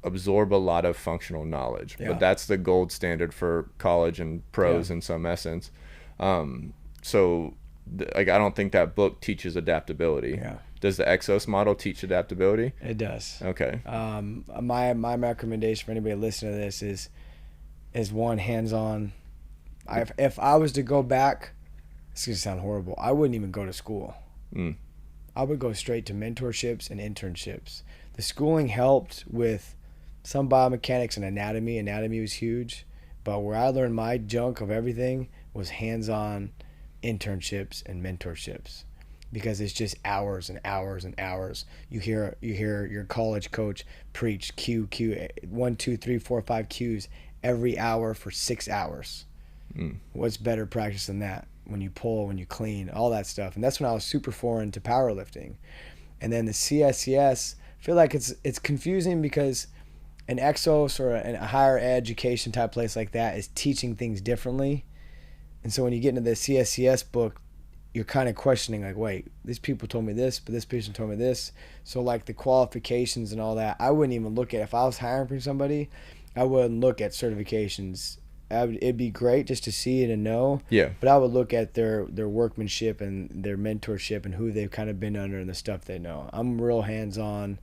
absorb a lot of functional knowledge, but that's the gold standard for college and pros in some essence. So I don't think that book teaches adaptability. Yeah. Does the Exos model teach adaptability? It does. Okay. My recommendation for anybody listening to this is one, hands-on. If I was to go back, it's gonna sound horrible, I wouldn't even go to school. I would go straight to mentorships and internships. The schooling helped with some biomechanics and anatomy. Anatomy was huge. But where I learned my junk of everything was hands-on internships and mentorships. Because it's just hours and hours and hours. You hear your college coach preach Q, 1, 2, 3, 4, 5 Qs every hour for 6 hours. What's better practice than that? When you pull, when you clean, all that stuff. And that's when I was super foreign to powerlifting. And then the CSCS, I feel like it's confusing because an Exos or a higher education type place like that is teaching things differently. And so when you get into the CSCS book, you're kind of questioning like, wait, these people told me this, but this person told me this. So like the qualifications and all that, I wouldn't even look at, if I was hiring for somebody, I wouldn't look at certifications. It'd be great just to see it and know. Yeah. But I would look at their workmanship and their mentorship and who they've kind of been under and the stuff they know. I'm real hands-on.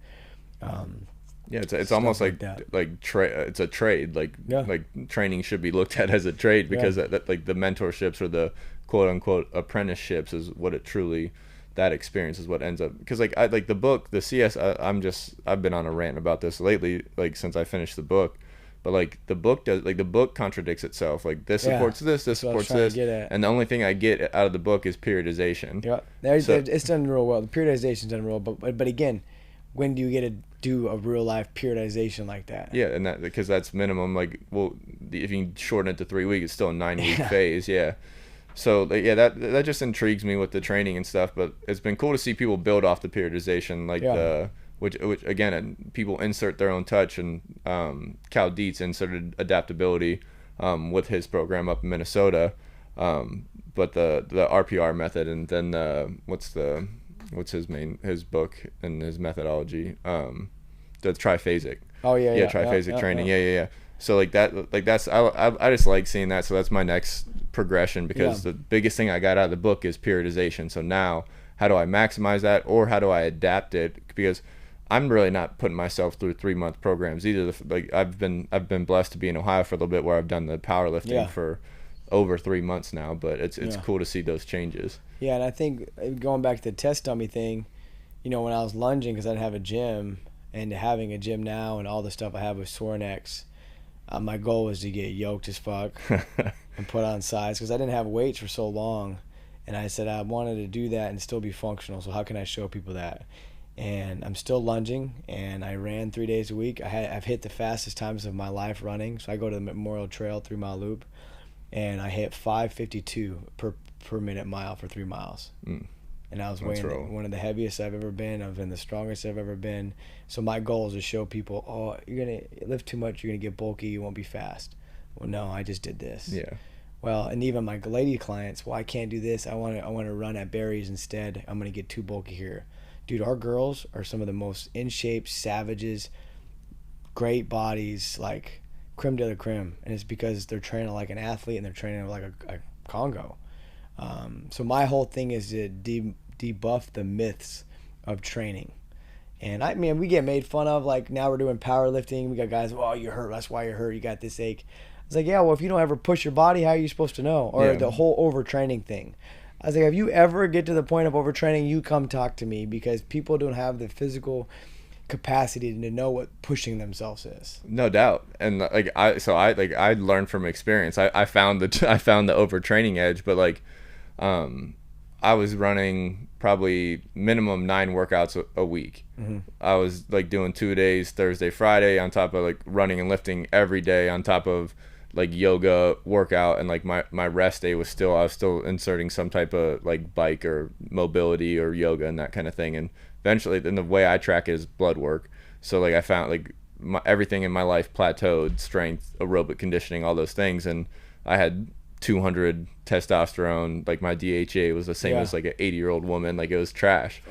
It's almost like it's a trade. Like training should be looked at as a trade because that like the mentorships or the quote unquote apprenticeships is what it truly. That experience is what ends up because like the book, the CS. I've been on a rant about this lately, like since I finished the book. But like the book contradicts itself. Like this supports this supports this, and the only thing I get out of the book is periodization. Yeah, it's done real well. The periodization's done real well, but again, when do you get to do a real life periodization like that? Yeah, and that because that's minimum. Like, well, if you shorten it to 3 weeks, it's still a 9 week phase. Yeah. So like, yeah, that just intrigues me with the training and stuff. But it's been cool to see people build off the periodization, like the which again, people insert their own touch, and Cal Dietz inserted adaptability with his program up in Minnesota. But the RPR method, and then what's his book and his methodology, the triphasic. Oh yeah, triphasic training. Yeah. So like that's I just like seeing that. So that's my next progression, because the biggest thing I got out of the book is periodization. So now, how do I maximize that, or how do I adapt it? Because I'm really not putting myself through 3-month programs either. Like I've been blessed to be in Ohio for a little bit, where I've done the powerlifting for over 3 months now. But it's cool to see those changes. Yeah, and I think going back to the test dummy thing, when I was lunging, because I didn't have a gym, and having a gym now and all the stuff I have with sore necks, my goal was to get yoked as fuck and put on size, because I didn't have weights for so long, and I said I wanted to do that and still be functional. So how can I show people that? And I'm still lunging, and I ran 3 days a week. I've hit the fastest times of my life running. So I go to the Memorial Trail 3-mile loop, and I hit 5:52 per minute mile for 3 miles. And I was weighing one of the heaviest I've ever been. I've been the strongest I've ever been. So my goal is to show people, you're going to lift too much, you're going to get bulky, you won't be fast. Well, no, I just did this. Yeah. Well, and even my lady clients, I can't do this. I want to run at berries instead. I'm going to get too bulky here. Dude, our girls are some of the most in shape savages, great bodies, like creme de la creme. And it's because they're training like an athlete, and they're training like a Khango. So my whole thing is to debuff the myths of training. And I mean, we get made fun of, like now we're doing powerlifting. We got guys, you're hurt. That's why you're hurt. You got this ache. It's like, yeah, well, if you don't ever push your body, how are you supposed to know? Or the whole overtraining thing. I was like, if you ever get to the point of overtraining, you come talk to me, because people don't have the physical capacity to know what pushing themselves is. No doubt. And like I learned from experience. I found the overtraining edge, but like I was running probably minimum 9 workouts a week. Mm-hmm. I was like doing 2 days, Thursday, Friday, on top of like running and lifting every day, on top of like yoga workout, and like my rest day I was still inserting some type of like bike or mobility or yoga and that kind of thing. And eventually, then the way I track it is blood work. So like I found like everything in my life plateaued: strength, aerobic conditioning, all those things. And I had 200 testosterone. Like my DHA was the same as like an 80-year-old woman. Like it was trash.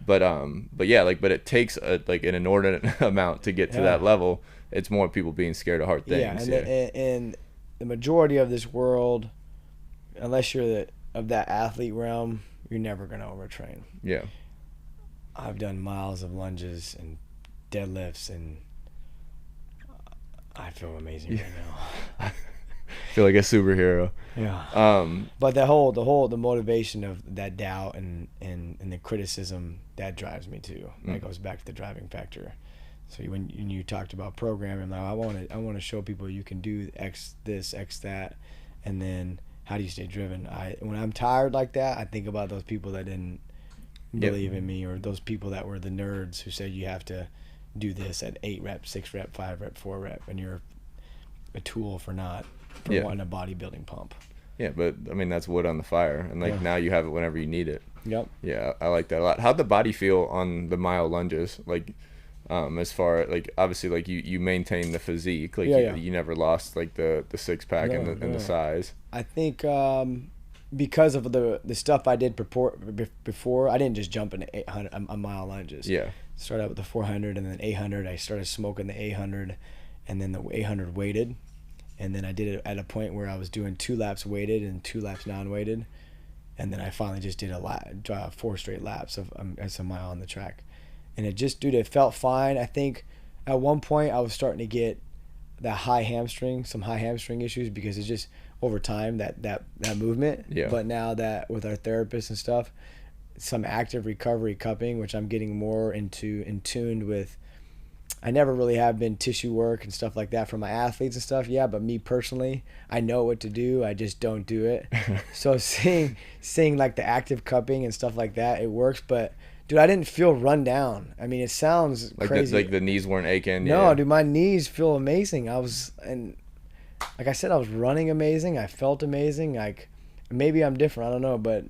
But it takes like an inordinate amount to get to that level. It's more people being scared of hard things. And the majority of this world, unless you're of that athlete realm, you're never gonna overtrain. Yeah. I've done miles of lunges and deadlifts, and I feel amazing right now. I feel like a superhero. Yeah. But the motivation of that doubt and the criticism, that drives me too. That goes back to the driving factor. So when you talked about programming, like I want to show people you can do X this, X that, and then how do you stay driven? When I'm tired like that, I think about those people that didn't believe in me, or those people that were the nerds who said you have to do this at 8 rep, 6 rep, 5 rep, 4 rep, and you're a tool for wanting a bodybuilding pump. Yeah, but I mean that's wood on the fire, and like now you have it whenever you need it. Yep. Yeah, I like that a lot. How'd the body feel on the mile lunges? Like, as far like obviously like you maintain the physique, like you never lost like the six pack and the size. I think because of the stuff I did before, I didn't just jump into 800 a mile lunges. Yeah. Started out with the 400 and then 800. I started smoking the 800, and then the 800 weighted, and then I did it at a point where I was doing 2 laps weighted and 2 laps non-weighted, and then I finally just did 4 straight laps of as a mile on the track. And it felt fine. I think at one point I was starting to get some high hamstring issues, because it's just over time that movement. Yeah. But now that with our therapists and stuff, some active recovery cupping, which I'm getting more in tune with. I never really have been tissue work and stuff like that for my athletes and stuff. Yeah, but me personally, I know what to do. I just don't do it. So seeing like the active cupping and stuff like that, it works. But Dude, I didn't feel run down. I mean, it sounds Like crazy. like the knees weren't aching. No, Yeah. dude, my knees feel amazing. And like I said, I was running amazing. I felt amazing. Like maybe I'm different. I don't know, but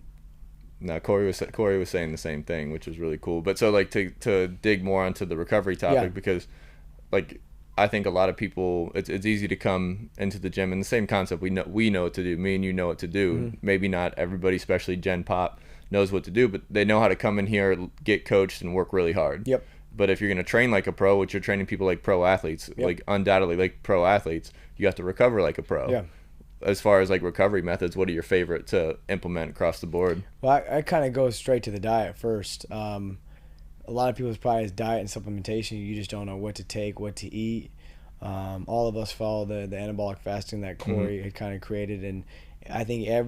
No, Corey was saying the same thing, which was really cool. But so like to dig more onto the recovery topic, Yeah. because like I think a lot of people, it's easy to come into the gym, and the same concept, we know what to do. Me and you know what to do. Mm-hmm. Maybe not everybody, especially Gen Pop, knows what to do, but they know how to come in here, get coached, and work really hard. Yep. But if you're gonna train like a pro, which you're training people like pro athletes, Yep. like undoubtedly like pro athletes, you have to recover like a pro. Yeah. As far as like recovery methods, what are your favorite to implement across the board? Well, I kind of go straight to the diet first. A lot of people's probably is diet and supplementation. You just don't know what to take, what to eat. All of us follow the anabolic fasting that Corey had kind of created, and I think I'd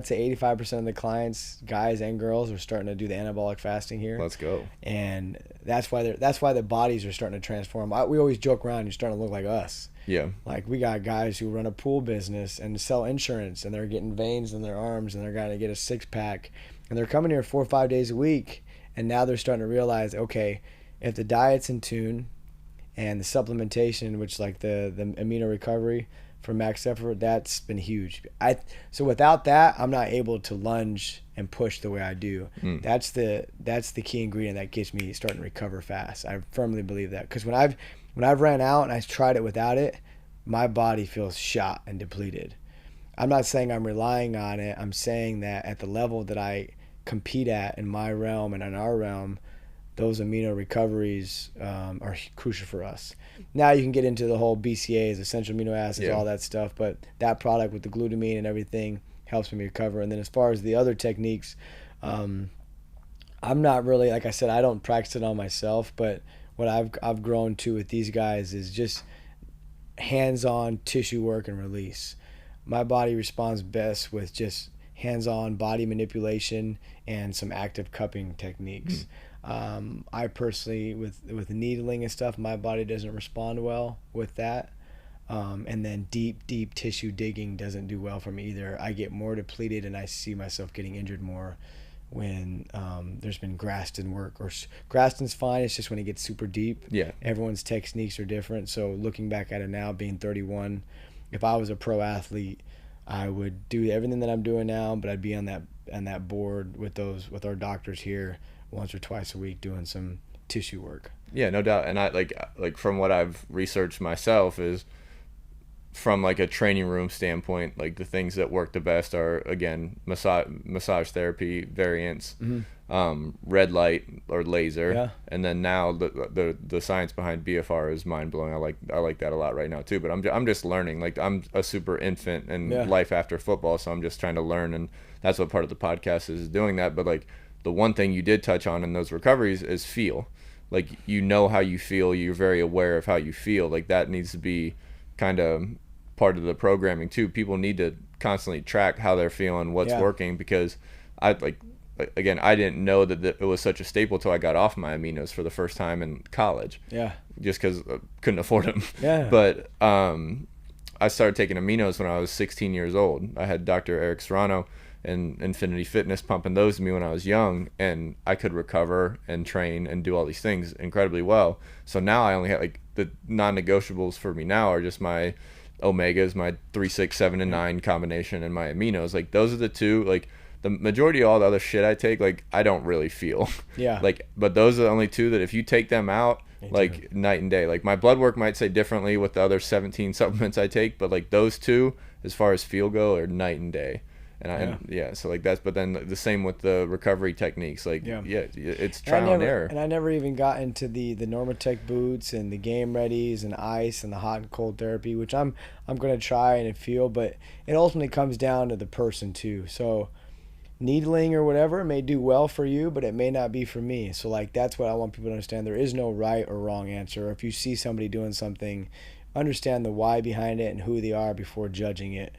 say 85% of the clients, guys and girls, are starting to do the anabolic fasting here. Let's go. And that's why the bodies are starting to transform. We always joke around, you're starting to look like us. Yeah. Like we got guys who run a pool business and sell insurance, and they're getting veins in their arms, and they're going to get a 6-pack, and they're coming here 4 or 5 days a week, and now they're starting to realize, okay, if the diet's in tune and the supplementation, which like the amino recovery for max effort, that's been huge. So without that, I'm not able to lunge and push the way I do. That's the key ingredient that gets me starting to recover fast. I firmly believe that, because when I've ran out and I tried it without it, my body feels shot and depleted. I'm not saying I'm relying on it. I'm saying that at the level that I compete at in my realm and in our realm, those amino recoveries are crucial for us. Now you can get into the whole BCAAs, essential amino acids, all that stuff, but that product with the glutamine and everything helps me recover. And then as far as the other techniques, I'm not really, like I said, I don't practice it on myself, but what I've grown to with these guys is just hands-on tissue work and release. My body responds best with just hands-on body manipulation and some active cupping techniques. I personally, with needling and stuff, my body doesn't respond well with that. And then deep tissue digging doesn't do well for me either. I get more depleted, and I see myself getting injured more when there's been Graston work. Or Graston's fine, it's just when it gets super deep. Yeah. Everyone's techniques are different. So looking back at it now, being 31, if I was a pro athlete, I would do everything that I'm doing now, but I'd be on that board with our doctors here once or twice a week doing some tissue work. Yeah, no doubt. And I like from what I've researched myself is, from like a training room standpoint, like the things that work the best are, again, massage therapy variants, red light or laser, and then now the science behind BFR is mind blowing. I like that a lot right now too. But I'm just learning. Like I'm a super infant in life after football, so I'm just trying to learn, and that's what part of the podcast is doing that. But like the one thing you did touch on in those recoveries is feel. Like you know how you feel. You're very aware of how you feel. Like that needs to be kind of part of the programming too. People need to constantly track how they're feeling, what's working, because I didn't know that it was such a staple till I got off my aminos for the first time in college. Yeah. Just because I couldn't afford them. Yeah. But I started taking aminos when I was 16 years old. I had Dr. Eric Serrano and Infinity Fitness pumping those to me when I was young, and I could recover and train and do all these things incredibly well. So now I only have like the non-negotiables for me now are just my omegas, my 3, 6, 7, and 9 combination, and my aminos. Like those are the two. Like the majority of all the other shit I take, like I don't really feel. Yeah. Like, but those are the only two that if you take them out, like night and day. Like my blood work might say differently with the other 17 supplements I take, but like those two, as far as feel go, are night and day. And so like that's, but then the same with the recovery techniques. Like it's trial and error. And I never even got into the Normatec boots and the game readies and ice and the hot and cold therapy, which I'm going to try and feel, but it ultimately comes down to the person too. So needling or whatever may do well for you, but it may not be for me. So like that's what I want people to understand. There is no right or wrong answer. If you see somebody doing something, understand the why behind it and who they are before judging it.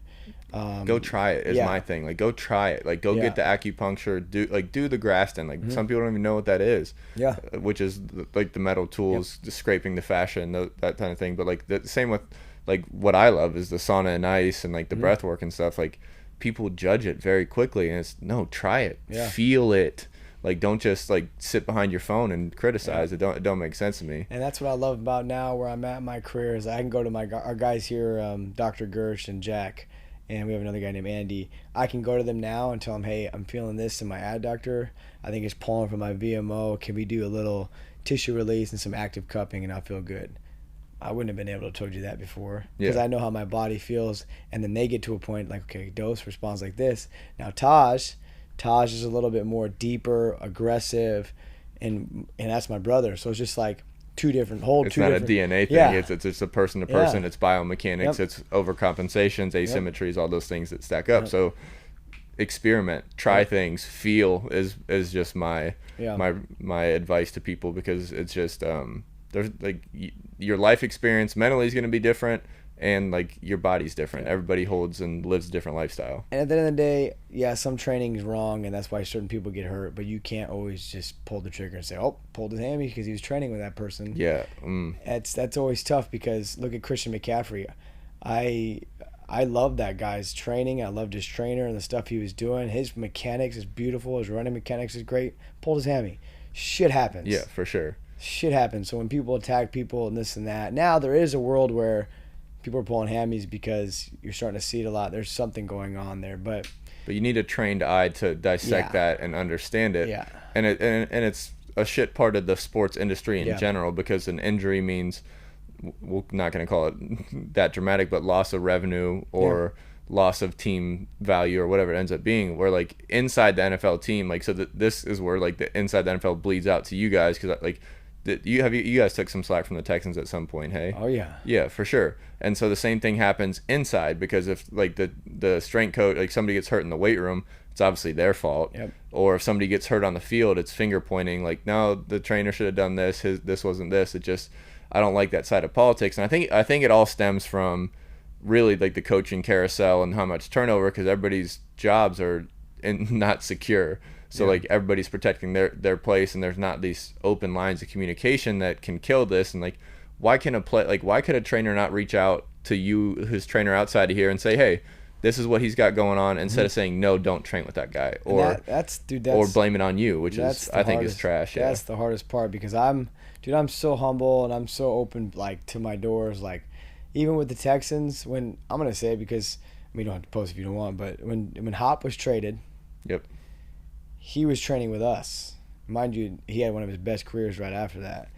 Go try it is my thing. Like go try it. Like go get the acupuncture. Do the Graston. Like some people don't even know what that is. Yeah. Which is like the metal tools, just scraping the fascia and that kind of thing. But like the same with like what I love is the sauna and ice and like the breath work and stuff. Like people judge it very quickly, and it's no, try it, feel it. Like, don't just like sit behind your phone and criticize. Yeah. It don't make sense to me. And that's what I love about now where I'm at in my career is I can go to our guys here, Dr. Gersh and Jack, and we have another guy named Andy. I can go to them now and tell them, hey, I'm feeling this in my adductor. I think it's pulling from my VMO. Can we do a little tissue release and some active cupping, and I'll feel good. I wouldn't have been able to told you that before because I know how my body feels. And then they get to a point like, okay, dose responds like this. Now Taj is a little bit more deeper, aggressive, and that's my brother. So it's just like two different. It's not a DNA thing. Yeah. It's just a person to person. Yeah. It's biomechanics. Yep. It's overcompensations, asymmetries, all those things that stack up. Yep. So experiment, try things, feel is just my advice to people, because it's just there's like your life experience mentally is going to be different, and like your body's different. Everybody holds and lives a different lifestyle. And at the end of the day, yeah, some training is wrong, and that's why certain people get hurt. But you can't always just pull the trigger and say, "Oh, pulled his hammy because he was training with that person." Yeah, that's always tough because look at Christian McCaffrey. I love that guy's training. I loved his trainer and the stuff he was doing. His mechanics is beautiful. His running mechanics is great. Pulled his hammy. Shit happens. Yeah, for sure. Shit happens. So when people attack people and this and that, now there is a world where people are pulling hammies because you're starting to see it a lot. There's something going on there, but you need a trained eye to dissect that and understand it. Yeah. And it's a shit part of the sports industry in general, because an injury means, we're not going to call it that dramatic, but loss of revenue or loss of team value or whatever it ends up being. Where like inside the NFL team, like, so this is where like the inside the NFL bleeds out to you guys, because like you guys took some slack from the Texans at some point, hey? Oh yeah. Yeah, for sure. And so the same thing happens inside, because if like the strength coach, like somebody gets hurt in the weight room, it's obviously their fault. Yep. Or if somebody gets hurt on the field, it's finger pointing, like, no, the trainer should have done this. This wasn't this. It just, I don't like that side of politics. And I think it all stems from really like the coaching carousel and how much turnover, because everybody's jobs are not secure. So like everybody's protecting their place, and there's not these open lines of communication that can kill this. And like, why could a trainer not reach out to you, his trainer outside of here, and say, hey, this is what he's got going on, instead of saying, no, don't train with that guy, or or blame it on you, which is I think is trash. That's the hardest part, because I'm so humble and I'm so open, like, to my doors. Like, even with the Texans, when I'm gonna say it because you don't have to post if you don't want, but when Hop was traded, he was training with us. Mind you, he had one of his best careers right after that.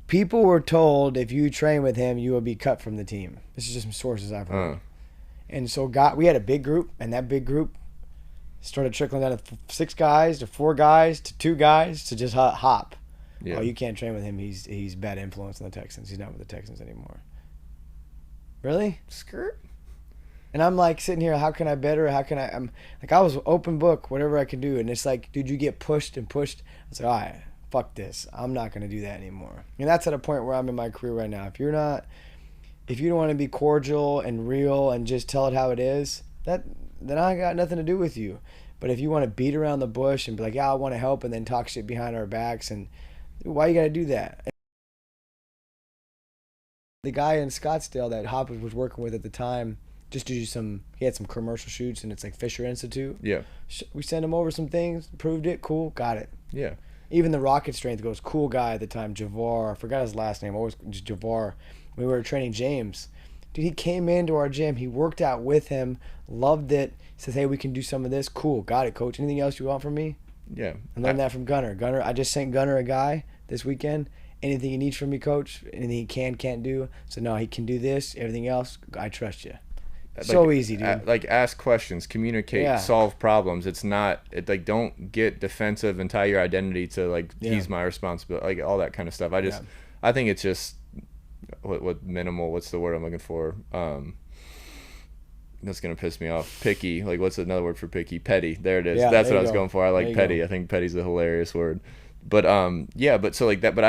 People were told if you train with him, you will be cut from the team. This is just some sources I've heard. And so we had a big group, and that big group started trickling down to 6 guys, to 4 guys, to 2 guys, to just Hop. Yeah. Oh, you can't train with him. He's bad influence on the Texans. He's not with the Texans anymore. Really? Skirt. And I'm like sitting here, how can I better? I'm like, I was open book, whatever I can do. And it's like, dude, you get pushed and pushed. I was like, all right, fuck this. I'm not going to do that anymore. And that's at a point where I'm in my career right now. If you don't want to be cordial and real and just tell it how it is, then I got nothing to do with you. But if you want to beat around the bush and be like, yeah, I want to help, and then talk shit behind our backs, and why you got to do that? The guy in Scottsdale that Hop was working with at the time, just to do he had some commercial shoots, and it's like Fisher Institute. Yeah. We sent him over some things, proved it, cool, got it. Yeah. Even the Rocket Strength goes, cool guy at the time, Javar, I forgot his last name, always just Javar. We were training James. Dude, he came into our gym, he worked out with him, loved it, says, hey, we can do some of this, cool, got it, coach. Anything else you want from me? Yeah. I learned that from Gunner. I just sent Gunner a guy this weekend. Anything he needs from me, coach, anything he can't do. So no, he can do this, everything else, I trust you. So easy, dude. Like, ask questions, communicate, solve problems. It's not, don't get defensive and tie your identity to, like, he's my responsibility, like, all that kind of stuff. I think it's just, what minimal, what's the word I'm looking for? That's going to piss me off. Picky. Like, what's another word for picky? Petty. There it is. That's what I was going for. I like petty. I think petty's a hilarious word. But, but so, like, that, but I think